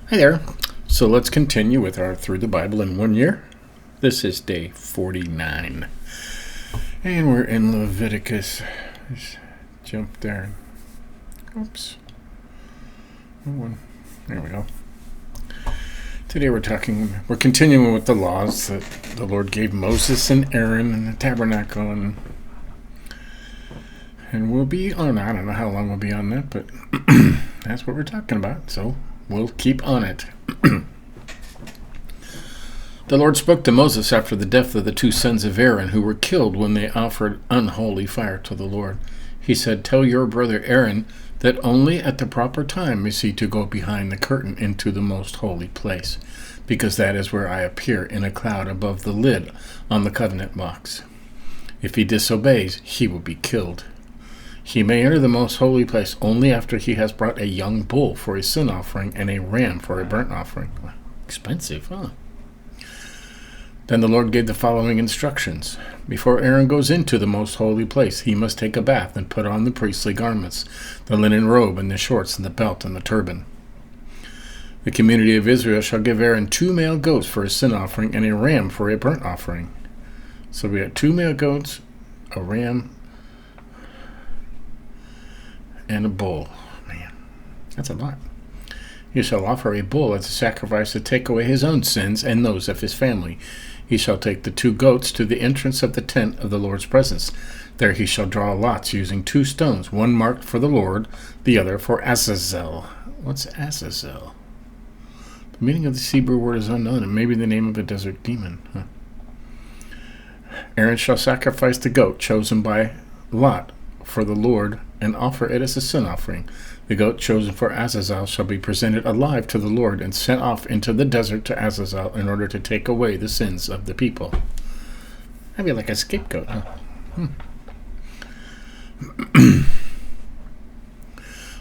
Hi there. So let's continue with our Through the Bible in 1 Year. This is day 49. And we're in Leviticus. Just jump there. Oops. There we go. Today we're continuing with the laws that the Lord gave Moses and Aaron in the tabernacle. And we'll be on, I don't know how long we'll be on that, but that's what we're talking about. So we'll keep on it. The Lord spoke to Moses after the death of the two sons of Aaron who were killed when they offered unholy fire to the Lord. He said, "Tell your brother Aaron that only at the proper time is he to go behind the curtain into the most holy place, because that is where I appear in a cloud above the lid on the covenant box. If he disobeys, he will be killed. He may enter the most holy place only after he has brought a young bull for a sin offering and a ram for a burnt offering." Expensive, huh? Then the Lord gave the following instructions. Before Aaron goes into the most holy place, he must take a bath and put on the priestly garments, the linen robe and the shorts and the belt and the turban. The community of Israel shall give Aaron 2 male goats for a sin offering and a ram for a burnt offering. So we got 2 male goats, a ram, and a bull. Man, that's a lot. He shall offer a bull as a sacrifice to take away his own sins and those of his family. He shall take the 2 goats to the entrance of the tent of the Lord's presence. There he shall draw lots using 2 stones, one marked for the Lord, the other for Azazel. What's Azazel? The meaning of this Hebrew word is unknown, and maybe the name of a desert demon. Aaron shall sacrifice the goat chosen by lot for the Lord and offer it as a sin offering. The goat chosen for Azazel shall be presented alive to the Lord and sent off into the desert to Azazel in order to take away the sins of the people. That'd be like a scapegoat, huh?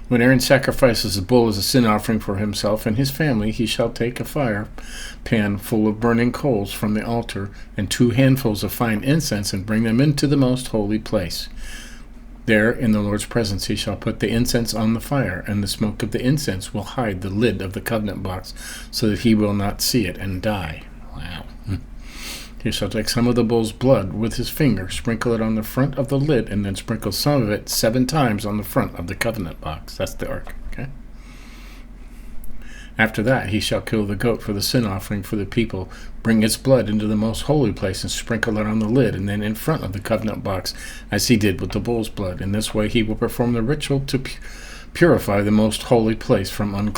When Aaron sacrifices a bull as a sin offering for himself and his family, he shall take a fire pan full of burning coals from the altar and 2 handfuls of fine incense and bring them into the most holy place. There, in the Lord's presence, he shall put the incense on the fire, and the smoke of the incense will hide the lid of the covenant box, so that he will not see it and die. Wow. He shall take some of the bull's blood with his finger, sprinkle it on the front of the lid, and then sprinkle some of it 7 times on the front of the covenant box. That's the ark, okay? After that, he shall kill the goat for the sin offering for the people, bring its blood into the most holy place, and sprinkle it on the lid, and then in front of the covenant box, as he did with the bull's blood. In this way he will perform the ritual to purify the most holy place from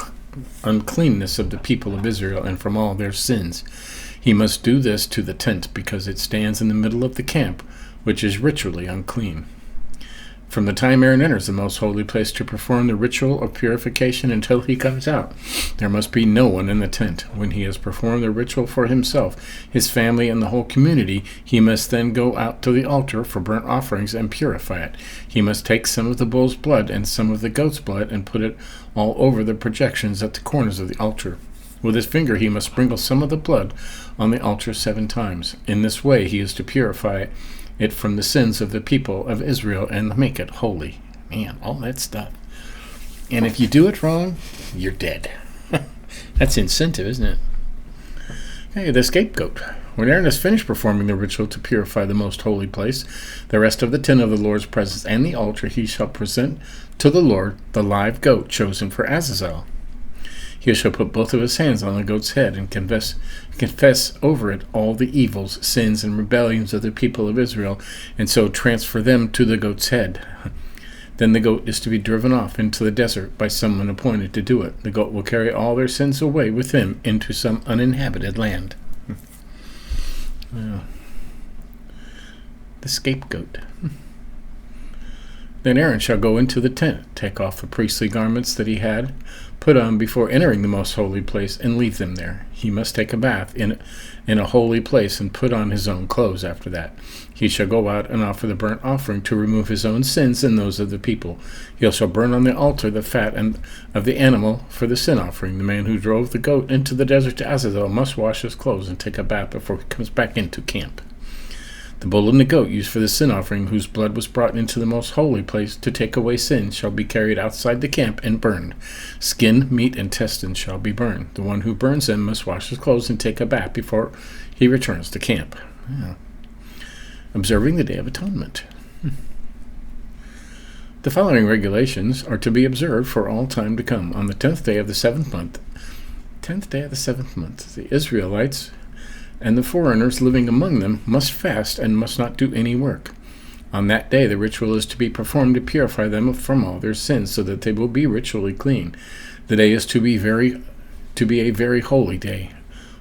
uncleanness of the people of Israel and from all their sins. He must do this to the tent, because it stands in the middle of the camp, which is ritually unclean. From the time Aaron enters the most holy place to perform the ritual of purification until he comes out, there must be no one in the tent. When he has performed the ritual for himself, his family, and the whole community, he must then go out to the altar for burnt offerings and purify it. He must take some of the bull's blood and some of the goat's blood and put it all over the projections at the corners of the altar. With his finger he must sprinkle some of the blood on the altar 7 times. In this way he is to purify it from the sins of the people of Israel and make it holy. Man, all that stuff. And if you do it wrong, you're dead. That's incentive, isn't it? Hey, the scapegoat. When Aaron has finished performing the ritual to purify the most holy place, the rest of the tent of the Lord's presence and the altar, he shall present to the Lord the live goat chosen for Azazel. He shall put both of his hands on the goat's head and confess over it all the evils, sins, and rebellions of the people of Israel, and so transfer them to the goat's head. Then the goat is to be driven off into the desert by someone appointed to do it. The goat will carry all their sins away with him into some uninhabited land. The scapegoat. Then Aaron shall go into the tent, take off the priestly garments that he had put on before entering the most holy place, and leave them there. He must take a bath in a holy place and put on his own clothes after that. He shall go out and offer the burnt offering to remove his own sins and those of the people. He shall burn on the altar the fat of the animal for the sin offering. The man who drove the goat into the desert to Azazel must wash his clothes and take a bath before he comes back into camp. The bull and the goat used for the sin offering, whose blood was brought into the most holy place to take away sin, shall be carried outside the camp and burned. Skin, meat, and intestines shall be burned. The one who burns them must wash his clothes and take a bath before he returns to camp. Yeah. Observing the Day of Atonement. The following regulations are to be observed for all time to come. On the 10th day of the 7th month, the Israelites and the foreigners living among them must fast and must not do any work. On that day the ritual is to be performed to purify them from all their sins, so that they will be ritually clean. The day is to be a very holy day,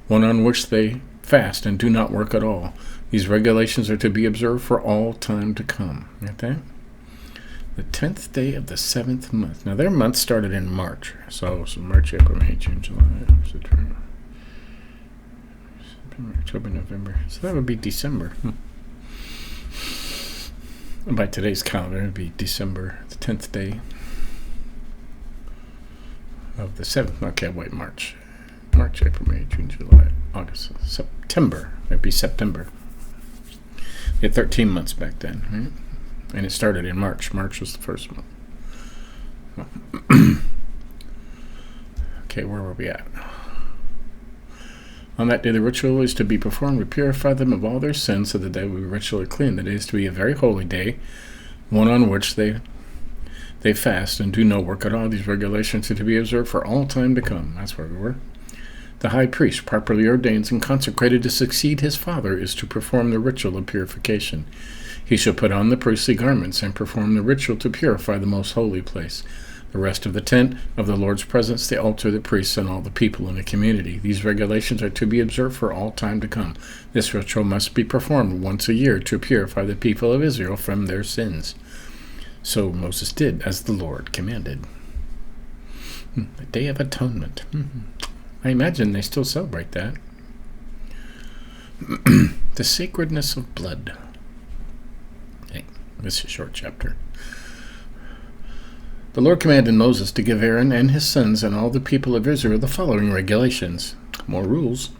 one on which they fast and do not work at all. These regulations are to be observed for all time to come. Got that? The 10th day of the 7th month. Now, their month started in March. So March, April, May, June, July, September, October, November. So that would be December. And by today's calendar, it would be December, the 10th day of the 7th. Okay, wait, March. March, April, May, June, July, August, September. It would be September. They had 13 months back then, right? And it started in March. March was the first month. Okay, where were we at? On that day the ritual is to be performed to purify them of all their sins, so that they will be ritually clean. The day is to be a very holy day, one on which they fast and do no work at all. These regulations are to be observed for all time to come. That's where we were. The high priest, properly ordained and consecrated to succeed his father, is to perform the ritual of purification. He shall put on the priestly garments and perform the ritual to purify the most holy place, the rest of the tent of the Lord's presence, the altar, the priests, and all the people in the community. These regulations are to be observed for all time to come. This ritual must be performed once a year to purify the people of Israel from their sins. So Moses did as the Lord commanded. The Day of Atonement. I imagine they still celebrate that. The sacredness of blood. Hey, this is a short chapter. The Lord commanded Moses to give Aaron and his sons and all the people of Israel the following regulations. More rules.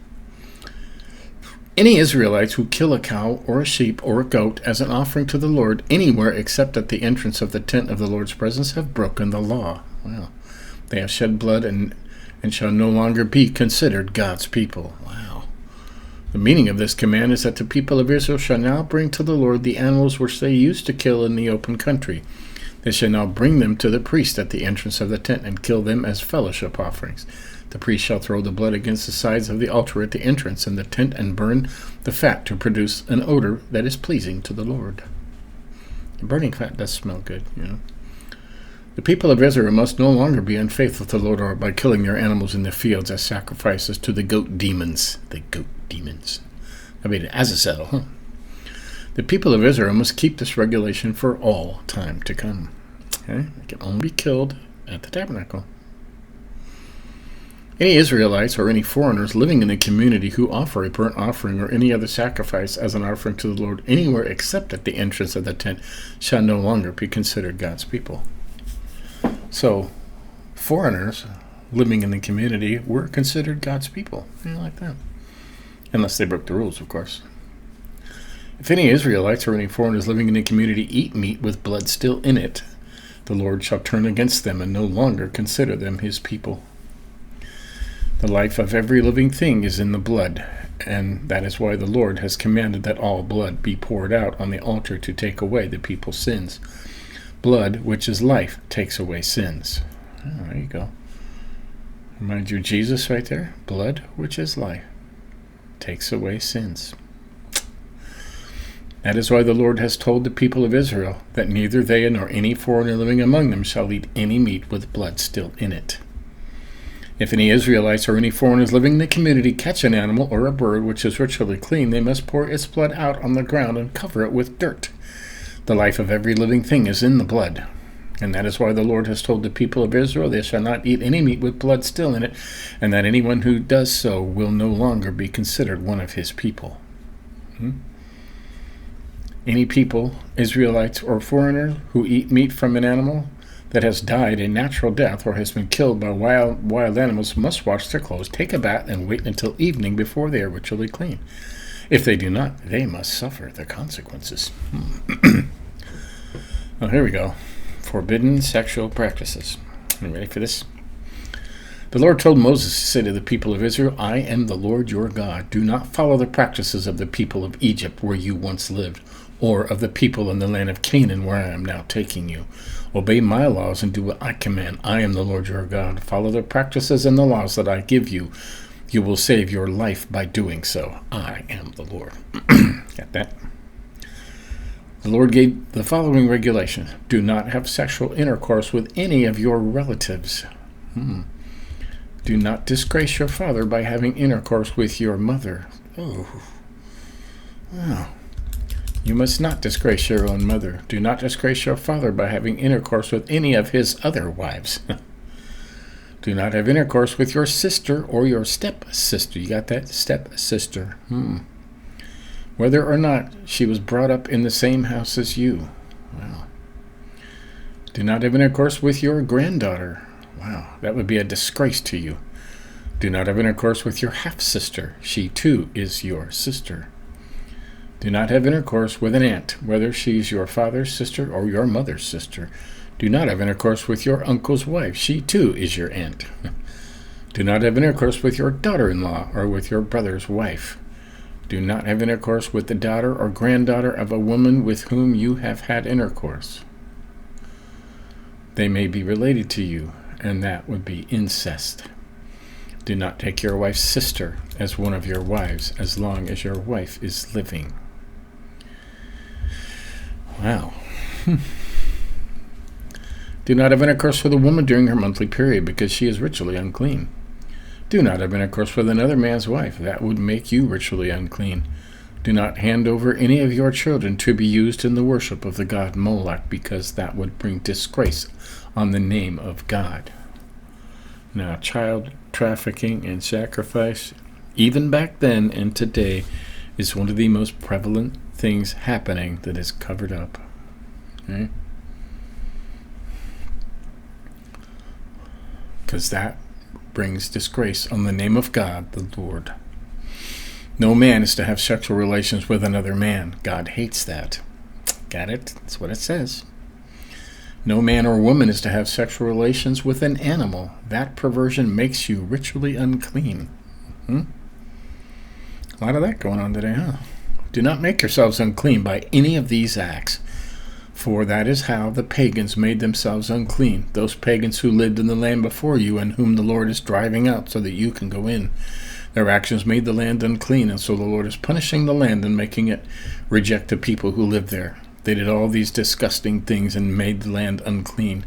Any Israelites who kill a cow or a sheep or a goat as an offering to the Lord anywhere except at the entrance of the tent of the Lord's presence have broken the law. Wow. They have shed blood and shall no longer be considered God's people. Wow. The meaning of this command is that the people of Israel shall now bring to the Lord the animals which they used to kill in the open country. They shall now bring them to the priest at the entrance of the tent and kill them as fellowship offerings. The priest shall throw the blood against the sides of the altar at the entrance in the tent and burn the fat to produce an odor that is pleasing to the Lord. The burning fat does smell good, you know. The people of Israel must no longer be unfaithful to the Lord or by killing their animals in the fields as sacrifices to the goat demons. The goat demons. I mean, Azazel, huh? The people of Israel must keep this regulation for all time to come. Okay? They can only be killed at the tabernacle. Any Israelites or any foreigners living in the community who offer a burnt offering or any other sacrifice as an offering to the Lord anywhere except at the entrance of the tent shall no longer be considered God's people. So, foreigners living in the community were considered God's people. Like that. Unless they broke the rules, of course. If any Israelites or any foreigners living in the community eat meat with blood still in it, the Lord shall turn against them and no longer consider them his people. The life of every living thing is in the blood, and that is why the Lord has commanded that all blood be poured out on the altar to take away the people's sins. Blood, which is life, takes away sins. Oh, there you go. Remind you of Jesus right there. Blood, which is life, takes away sins. That is why the Lord has told the people of Israel that neither they nor any foreigner living among them shall eat any meat with blood still in it. If any Israelites or any foreigners living in the community catch an animal or a bird which is ritually clean, they must pour its blood out on the ground and cover it with dirt. The life of every living thing is in the blood. And that is why the Lord has told the people of Israel they shall not eat any meat with blood still in it, and that anyone who does so will no longer be considered one of his people. Any people, Israelites or foreigners, who eat meat from an animal that has died a natural death or has been killed by wild animals must wash their clothes, take a bath, and wait until evening before they are ritually clean. If they do not, they must suffer the consequences. Well, here we go. Forbidden sexual practices. Are you ready for this? The Lord told Moses to say to the people of Israel, I am the Lord your God. Do not follow the practices of the people of Egypt where you once lived, or of the people in the land of Canaan where I am now taking you. Obey my laws and do what I command. I am the Lord your God. Follow the practices and the laws that I give you. You will save your life by doing so. I am the Lord. Got that? The Lord gave the following regulation. Do not have sexual intercourse with any of your relatives. Do not disgrace your father by having intercourse with your mother. Oh. Wow. You must not disgrace your own mother. Do not disgrace your father by having intercourse with any of his other wives. Do not have intercourse with your sister or your stepsister. You got that? Stepsister. Whether or not she was brought up in the same house as you. Wow. Do not have intercourse with your granddaughter. Wow, that would be a disgrace to you. Do not have intercourse with your half-sister. She, too, is your sister. Do not have intercourse with an aunt, whether she's your father's sister or your mother's sister. Do not have intercourse with your uncle's wife. She, too, is your aunt. Do not have intercourse with your daughter-in-law or with your brother's wife. Do not have intercourse with the daughter or granddaughter of a woman with whom you have had intercourse. They may be related to you, and that would be incest. Do not take your wife's sister as one of your wives as long as your wife is living. Wow. Do not have intercourse with a woman during her monthly period because she is ritually unclean. Do not have intercourse with another man's wife. That would make you ritually unclean. Do not hand over any of your children to be used in the worship of the god Moloch, because that would bring disgrace on the name of God. Now, child trafficking and sacrifice, even back then and today, is one of the most prevalent things happening that is covered up. Okay? Because that brings disgrace on the name of God, the Lord. No man is to have sexual relations with another man. God hates that. Got it? That's what it says. No man or woman is to have sexual relations with an animal. That perversion makes you ritually unclean. A lot of that going on today, huh? Do not make yourselves unclean by any of these acts, for that is how the pagans made themselves unclean, those pagans who lived in the land before you and whom the Lord is driving out so that you can go in. Their actions made the land unclean, and so the Lord is punishing the land and making it reject the people who live there. They did all these disgusting things and made the land unclean.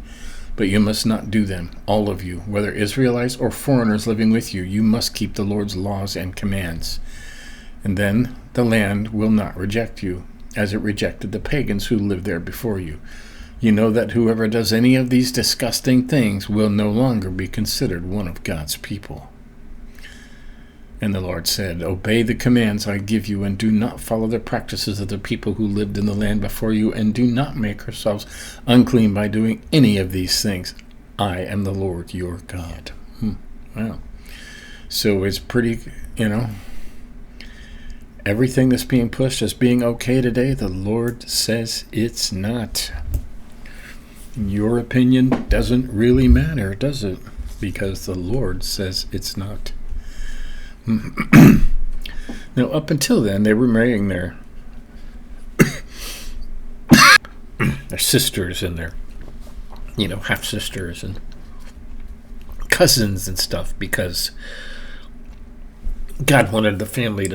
But you must not do them, all of you, whether Israelites or foreigners living with you. You must keep the Lord's laws and commands. And then the land will not reject you, as it rejected the pagans who lived there before you. You know that whoever does any of these disgusting things will no longer be considered one of God's people. And the Lord said, Obey the commands I give you, and do not follow the practices of the people who lived in the land before you, and do not make yourselves unclean by doing any of these things. I am the Lord your God. Wow. So it's pretty, everything that's being pushed as being okay today, the Lord says it's not. Your opinion doesn't really matter, does it? Because the Lord says it's not. Now, up until then, they were marrying their sisters and their, half-sisters and cousins and stuff, because God wanted the family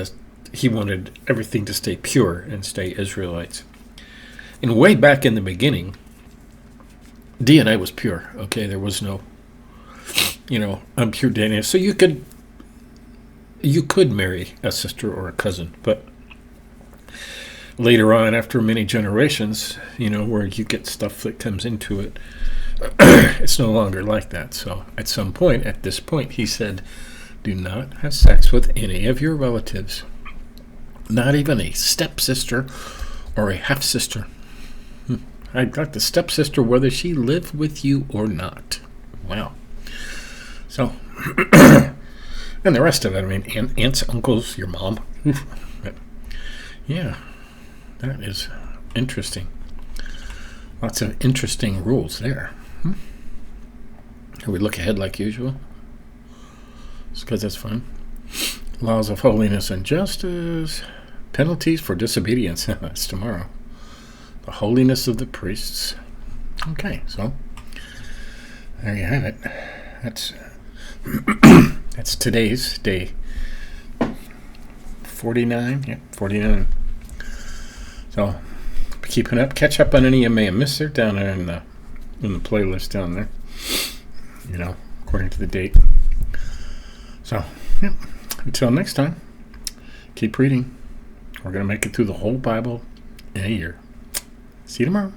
he wanted everything to stay pure and stay Israelites. And way back in the beginning, DNA was pure, okay? There was no, impure DNA. So you could marry a sister or a cousin, but later on, after many generations, where you get stuff that comes into it, it's no longer like that. So at this point, he said, do not have sex with any of your relatives, not even a stepsister or a half-sister. I got the stepsister whether she lived with you or not. Wow. So... And the rest of it, aunts, uncles, your mom. Yeah, that is interesting. Lots of interesting rules there. We look ahead like usual. It's because that's fun. Laws of holiness and justice. Penalties for disobedience. That's tomorrow. The holiness of the priests. Okay, so there you have it. That's that's today's day 49. Yeah, 49. So keeping up, catch up on any you may have missed. They're down there in the playlist down there. According to the date. So, yeah. Until next time, keep reading. We're going to make it through the whole Bible in a year. See you tomorrow.